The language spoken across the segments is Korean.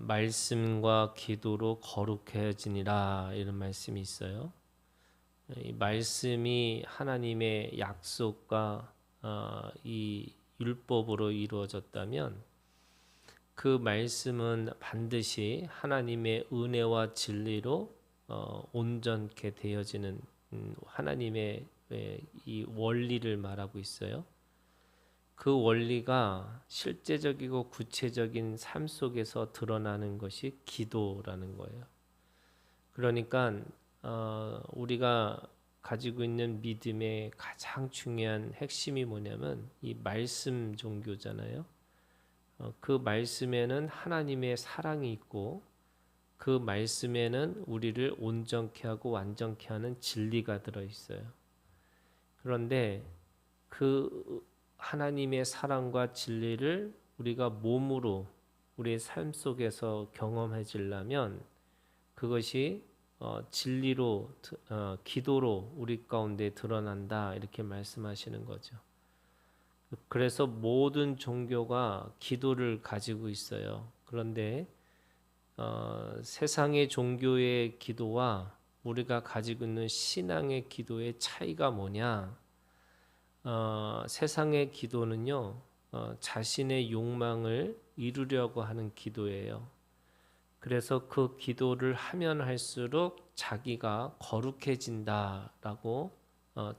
말씀과 기도로 거룩해지니라 이런 말씀이 있어요. 이 말씀이 하나님의 약속과 이 율법으로 이루어졌다면 그 말씀은 반드시 하나님의 은혜와 진리로 온전케 되어지는 하나님의 이 원리를 말하고 있어요. 그 원리가 실제적이고 구체적인 삶 속에서 드러나는 것이 기도라는 거예요. 그러니까 우리가 가지고 있는 믿음의 가장 중요한 핵심이 뭐냐면 이 말씀 종교잖아요. 그 말씀에는 하나님의 사랑이 있고 그 말씀에는 우리를 온전케 하고 완전케 하는 진리가 들어 있어요. 그런데 그 하나님의 사랑과 진리를 우리가 몸으로 우리의 삶 속에서 경험해지려면 그것이 진리로 기도로 우리 가운데 드러난다 이렇게 말씀하시는 거죠. 그래서 모든 종교가 기도를 가지고 있어요. 그런데 세상의 종교의 기도와 우리가 가지고 있는 신앙의 기도의 차이가 뭐냐? 세상의 기도는요, 자신의 욕망을 이루려고 하는 기도예요. 그래서 그 기도를 하면 할수록 자기가 거룩해진다라고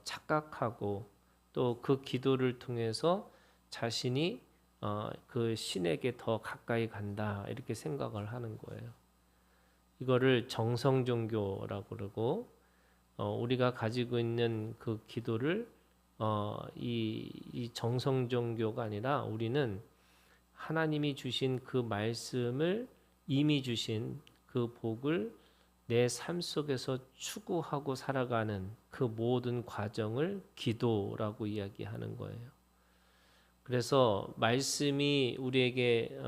착각하고 또 그 기도를 통해서 자신이 그 신에게 더 가까이 간다 이렇게 생각을 하는 거예요. 이거를 정성 종교라고 그러고 우리가 가지고 있는 그 기도를 이 정성 종교가 아니라 우리는 하나님이 주신 그 말씀을 이미 주신 그 복을 내 삶 속에서 추구하고 살아가는 그 모든 과정을 기도라고 이야기하는 거예요. 그래서 말씀이 우리에게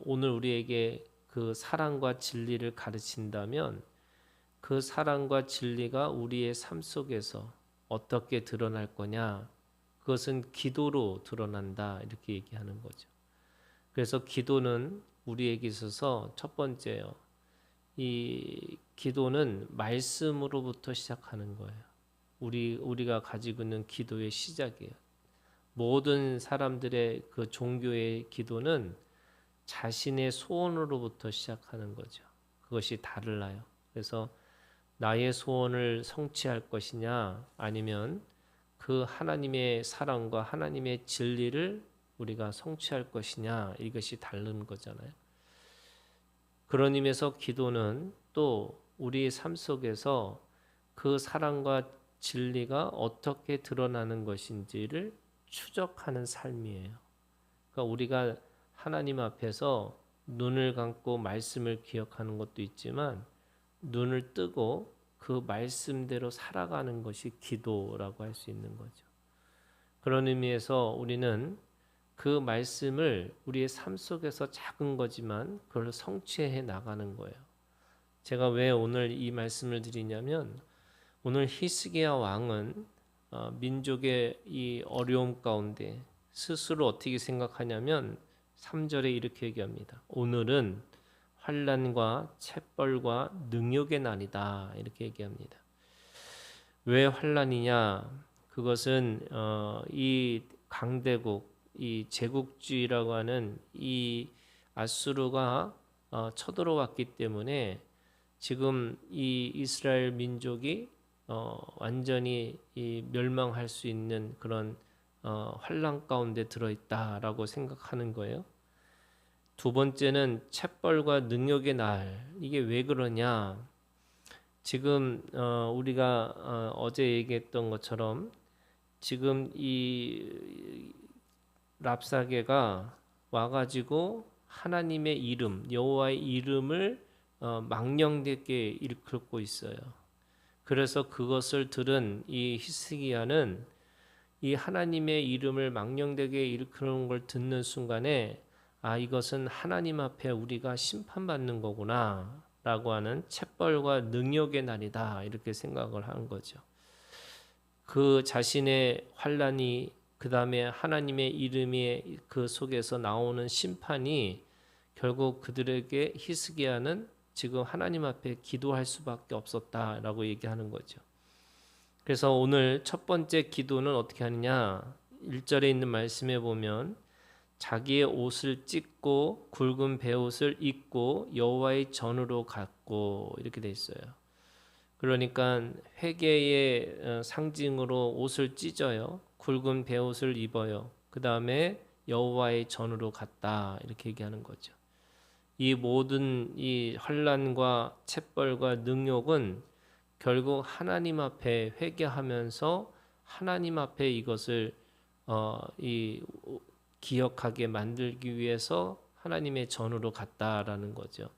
오늘 우리에게 그 사랑과 진리를 가르친다면 그 사랑과 진리가 우리의 삶 속에서 어떻게 드러날 거냐? 그것은 기도로 드러난다 이렇게 얘기하는 거죠. 그래서 기도는 우리에게 있어서 첫 번째요. 이 기도는 말씀으로부터 시작하는 거예요. 우리가 가지고 있는 기도의 시작이에요. 모든 사람들의 그 종교의 기도는 자신의 소원으로부터 시작하는 거죠. 그것이 달라요. 그래서 나의 소원을 성취할 것이냐 아니면 그 하나님의 사랑과 하나님의 진리를 우리가 성취할 것이냐 이것이 다른 거잖아요. 그런 의미에서 기도는 또 우리의 삶 속에서 그 사랑과 진리가 어떻게 드러나는 것인지를 추적하는 삶이에요. 그러니까 우리가 하나님 앞에서 눈을 감고 말씀을 기억하는 것도 있지만 눈을 뜨고 그 말씀대로 살아가는 것이 기도라고 할 수 있는 거죠. 그런 의미에서 우리는 그 말씀을 우리의 삶 속에서 작은 거지만 그걸 성취해 나가는 거예요. 제가 왜 오늘 이 말씀을 드리냐면 오늘 히스기야 왕은 민족의 이 어려움 가운데 스스로 어떻게 생각하냐면 3절에 이렇게 얘기합니다. 오늘은 환난과 체벌과 능욕의 날이다 이렇게 얘기합니다. 왜 환난이냐? 그것은 이 강대국, 이 제국주의라고 하는 이 아수르가 쳐들어왔기 때문에 지금 이 이스라엘 민족이 완전히 이 멸망할 수 있는 그런 환난 가운데 들어있다라고 생각하는 거예요. 두 번째는 체벌과 능욕의 날. 이게 왜 그러냐? 지금 우리가 어제 얘기했던 것처럼 지금 이 랍사게가 와가지고 하나님의 이름, 여호와의 이름을 망령되게 일컫고 있어요. 그래서 그것을 들은 이 히스기야는 이 하나님의 이름을 망령되게 일컫는 걸 듣는 순간에 이것은 하나님 앞에 우리가 심판받는 거구나 라고 하는 체벌과 능욕의 날이다 이렇게 생각을 한 거죠. 그 자신의 환난이 그 다음에 하나님의 이름이 그 속에서 나오는 심판이 결국 그들에게 히스기야는 지금 하나님 앞에 기도할 수밖에 없었다라고 얘기하는 거죠. 그래서 오늘 첫 번째 기도는 어떻게 하느냐? 1절에 있는 말씀에 보면 자기의 옷을 찢고 굵은 베옷을 입고 여호와의 전으로 갔고 이렇게 돼 있어요. 그러니까 회개의 상징으로 옷을 찢어요. 굵은 베옷을 입어요. 그 다음에 여호와의 전으로 갔다 이렇게 얘기하는 거죠. 이 모든 이 환난과 체벌과 능욕은 결국 하나님 앞에 회개하면서 하나님 앞에 이것을 기억하게 만들기 위해서 하나님의 전으로 갔다라는 거죠.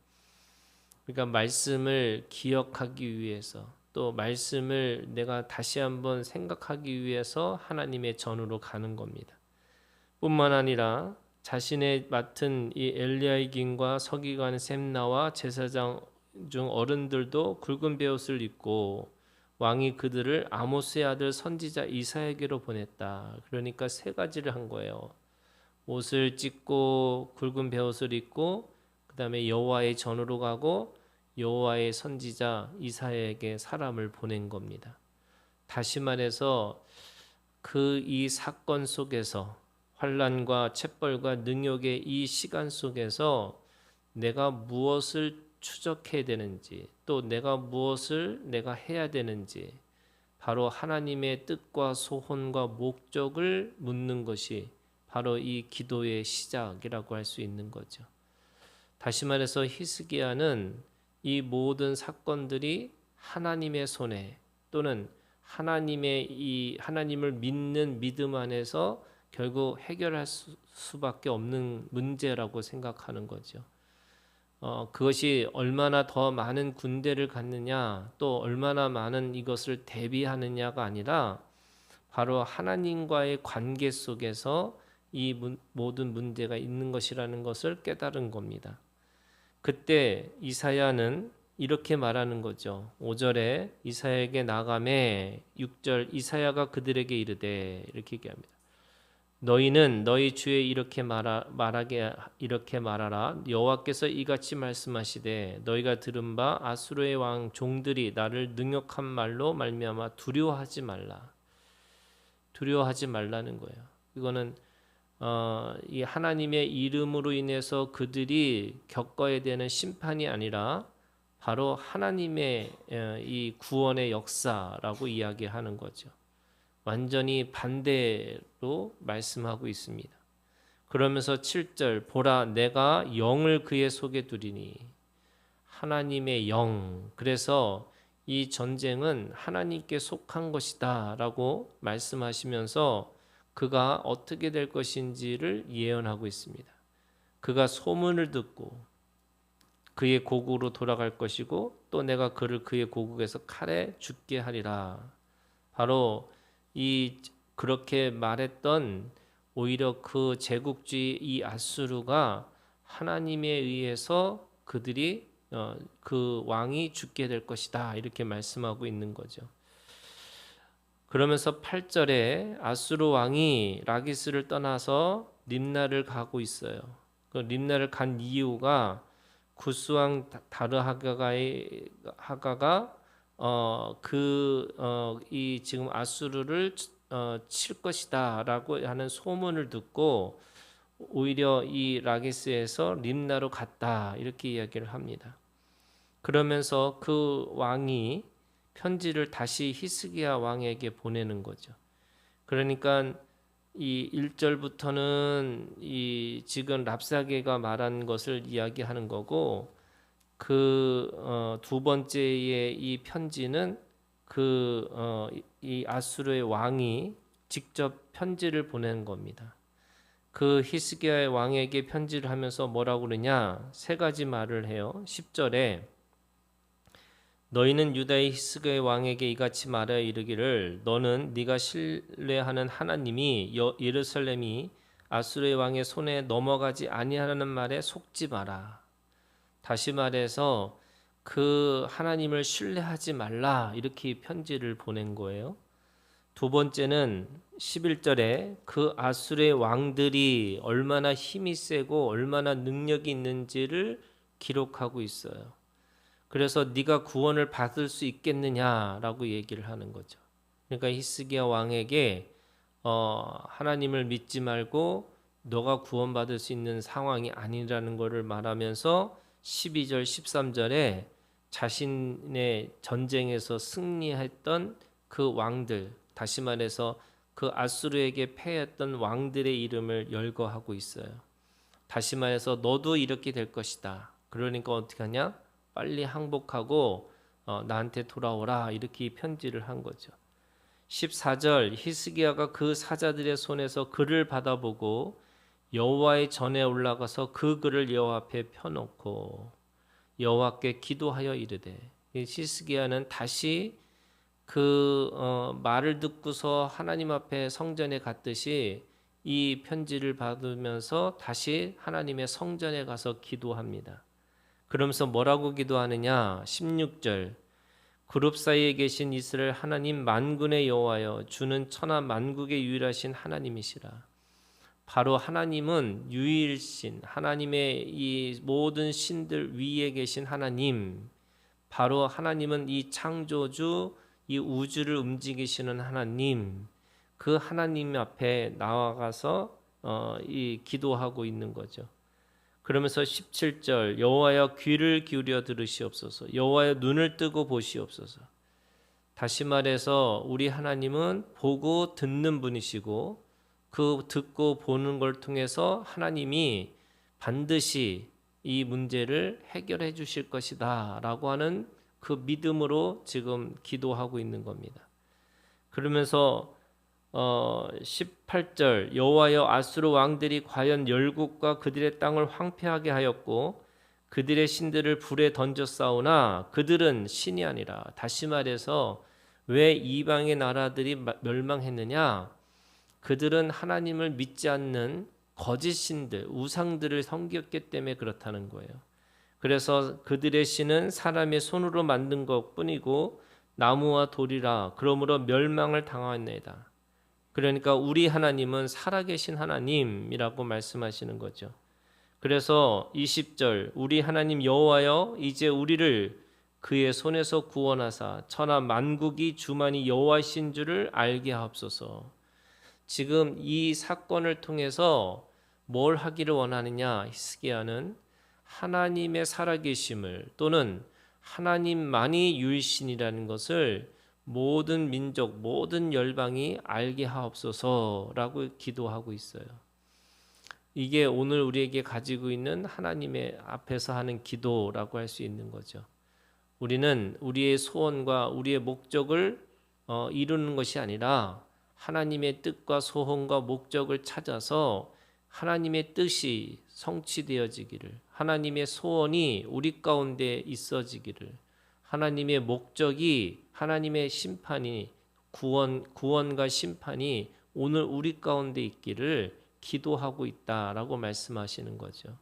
그러니까 말씀을 기억하기 위해서 또 말씀을 내가 다시 한번 생각하기 위해서 하나님의 전으로 가는 겁니다. 뿐만 아니라 자신의 맡은 이 엘리야긴과 서기관 셈나와 제사장 중 어른들도 굵은 베옷을 입고 왕이 그들을 아모스의 아들 선지자 이사야에게로 보냈다. 그러니까 세 가지를 한 거예요. 옷을 찢고 굵은 베옷을 입고 그 다음에 여호와의 전으로 가고 여호와의 선지자 이사야에게 사람을 보낸 겁니다. 다시 말해서 그 이 사건 속에서 환난과 체벌과 능욕의 이 시간 속에서 내가 무엇을 추적해야 되는지 또 내가 무엇을 내가 해야 되는지 바로 하나님의 뜻과 소원과 목적을 묻는 것이 바로 이 기도의 시작이라고 할 수 있는 거죠. 다시 말해서 히스기야는 이 모든 사건들이 하나님의 손에 또는 하나님을 믿는 믿음 안에서 결국 해결할 수밖에 없는 문제라고 생각하는 거죠. 그것이 얼마나 더 많은 군대를 갖느냐 또 얼마나 많은 이것을 대비하느냐가 아니라 바로 하나님과의 관계 속에서 이 모든 문제가 있는 것이라는 것을 깨달은 겁니다. 그때 이사야는 이렇게 말하는 거죠. 5절에 이사야에게 나가매 6절 이사야가 그들에게 이르되 이렇게 얘기합니다. 너희는 너희 주에 이렇게 말하라. 여호와께서 이같이 말씀하시되 너희가 들은 바 아수르의 왕 종들이 나를 능욕한 말로 말미암아 두려워하지 말라는 거예요. 이거는 이 하나님의 이름으로 인해서 그들이 겪어야 되는 심판이 아니라 바로 하나님의 이 구원의 역사라고 이야기하는 거죠. 완전히 반대로 말씀하고 있습니다. 그러면서 7절 보라 내가 영을 그의 속에 두리니 하나님의 영 그래서 이 전쟁은 하나님께 속한 것이다 라고 말씀하시면서 그가 어떻게 될 것인지를 예언하고 있습니다. 그가 소문을 듣고 그의 고국으로 돌아갈 것이고 또 내가 그를 그의 고국에서 칼에 죽게 하리라. 바로 그렇게 말했던 오히려 그 제국주의 이 아수르가 하나님에 의해서 그들이 그 왕이 죽게 될 것이다 이렇게 말씀하고 있는 거죠. 그러면서 8절에 아수르 왕이 라기스를 떠나서 림나를 가고 있어요. 그 림나를 간 이유가 구스 왕 다르하가가 이 지금 아수르를 칠 것이다라고 하는 소문을 듣고 오히려 이 라기스에서 림나로 갔다 이렇게 이야기를 합니다. 그러면서 그 왕이 편지를 다시 히스기야 왕에게 보내는 거죠. 그러니까 이 1절부터는 이 지금 랍사게가 말한 것을 이야기하는 거고 그 두 번째의 이 편지는 이 아수르의 왕이 직접 편지를 보낸 겁니다. 그 히스기야의 왕에게 편지를 하면서 뭐라고 그러냐? 세 가지 말을 해요. 10절에 너희는 유다의 히스기야의 왕에게 이같이 말하여 이르기를 너는 네가 신뢰하는 하나님이 예루살렘이 아수르의 왕의 손에 넘어가지 아니하라는 말에 속지 마라. 다시 말해서 그 하나님을 신뢰하지 말라 이렇게 편지를 보낸 거예요. 두 번째는 11절에 그 아수르의 왕들이 얼마나 힘이 세고 얼마나 능력이 있는지를 기록하고 있어요. 그래서 네가 구원을 받을 수 있겠느냐라고 얘기를 하는 거죠. 그러니까 히스기야 왕에게 하나님을 믿지 말고 너가 구원받을 수 있는 상황이 아니라는 것을 말하면서 12절 13절에 자신의 전쟁에서 승리했던 그 왕들, 다시 말해서 그 아수르에게 패했던 왕들의 이름을 열거하고 있어요. 다시 말해서 너도 이렇게 될 것이다. 그러니까 어떻게 하냐? 빨리 항복하고 나한테 돌아오라, 이렇게 편지를 한 거죠. 14절 히스기야가 그 사자들의 손에서 글을 받아보고 여호와의 전에 올라가서 그 글을 여호와 앞에 펴놓고 여호와께 기도하여 이르되, 히스기야는 다시 그 말을 듣고서 하나님 앞에 성전에 갔듯이 이 편지를 받으면서 다시 하나님의 성전에 가서 기도합니다. 그러면서 뭐라고 기도하느냐? 16절 그룹 사이에 계신 이스라엘 하나님 만군의 여호와여, 주는 천하 만국의 유일하신 하나님이시라. 바로 하나님은 유일신, 하나님의 이 모든 신들 위에 계신 하나님, 바로 하나님은 이 창조주, 이 우주를 움직이시는 하나님, 그 하나님 앞에 나아가서 이 기도하고 있는 거죠. 그러면서 17절 여호와여 귀를 기울여 들으시옵소서, 여호와여 눈을 뜨고 보시옵소서. 다시 말해서 우리 하나님은 보고 듣는 분이시고 그 듣고 보는 걸 통해서 하나님이 반드시 이 문제를 해결해 주실 것이다 라고 하는 그 믿음으로 지금 기도하고 있는 겁니다. 그러면서 18절 여호와여 아수르 왕들이 과연 열국과 그들의 땅을 황폐하게 하였고 그들의 신들을 불에 던졌사오나 그들은 신이 아니라. 다시 말해서 왜 이방의 나라들이 멸망했느냐? 그들은 하나님을 믿지 않는 거짓 신들, 우상들을 섬겼기 때문에 그렇다는 거예요. 그래서 그들의 신은 사람의 손으로 만든 것뿐이고 나무와 돌이라. 그러므로 멸망을 당하였나이다. 그러니까 우리 하나님은 살아계신 하나님이라고 말씀하시는 거죠. 그래서 20절 우리 하나님 여호와여, 이제 우리를 그의 손에서 구원하사 천하 만국이 주만이 여호와이신 줄을 알게 하옵소서. 지금 이 사건을 통해서 뭘 하기를 원하느냐? 히스기야는 하나님의 살아계심을, 또는 하나님만이 유일신이라는 것을 모든 민족, 모든 열방이 알게 하옵소서라고 기도하고 있어요. 이게 오늘 우리에게 가지고 있는 하나님의 앞에서 하는 기도라고 할 수 있는 거죠. 우리는 우리의 소원과 우리의 목적을 이루는 것이 아니라 하나님의 뜻과 소원과 목적을 찾아서 하나님의 뜻이 성취되어지기를, 하나님의 소원이 우리 가운데 있어지기를, 하나님의 목적이, 하나님의 심판이, 구원과 심판이 오늘 우리 가운데 있기를 기도하고 있다라고 말씀하시는 거죠.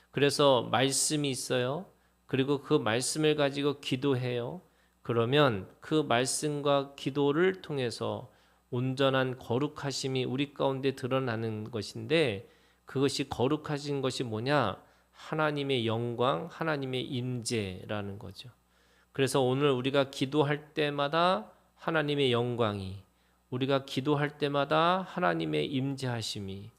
그래서 말씀이 있어요. 그리고 그 말씀을 가지고 기도해요. 그러면 그 말씀과 기도를 통해서 온전한 거룩하심이 우리 가운데 드러나는 것인데, 그것이 거룩하신 것이 뭐냐? 하나님의 영광, 하나님의 임재라는 거죠. 그래서 오늘 우리가 기도할 때마다 하나님의 영광이, 우리가 기도할 때마다 하나님의 임재하심이,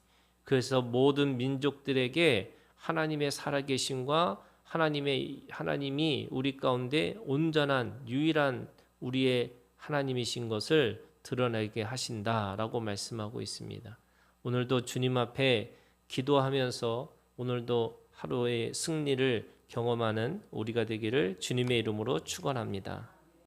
그래서 모든 민족들에게 하나님의 살아계심과 하나님이 우리 가운데 온전한 유일한 우리의 하나님이신 것을 드러내게 하신다라고 말씀하고 있습니다. 오늘도 주님 앞에 기도하면서 오늘도 하루의 승리를 경험하는 우리가 되기를 주님의 이름으로 축원합니다.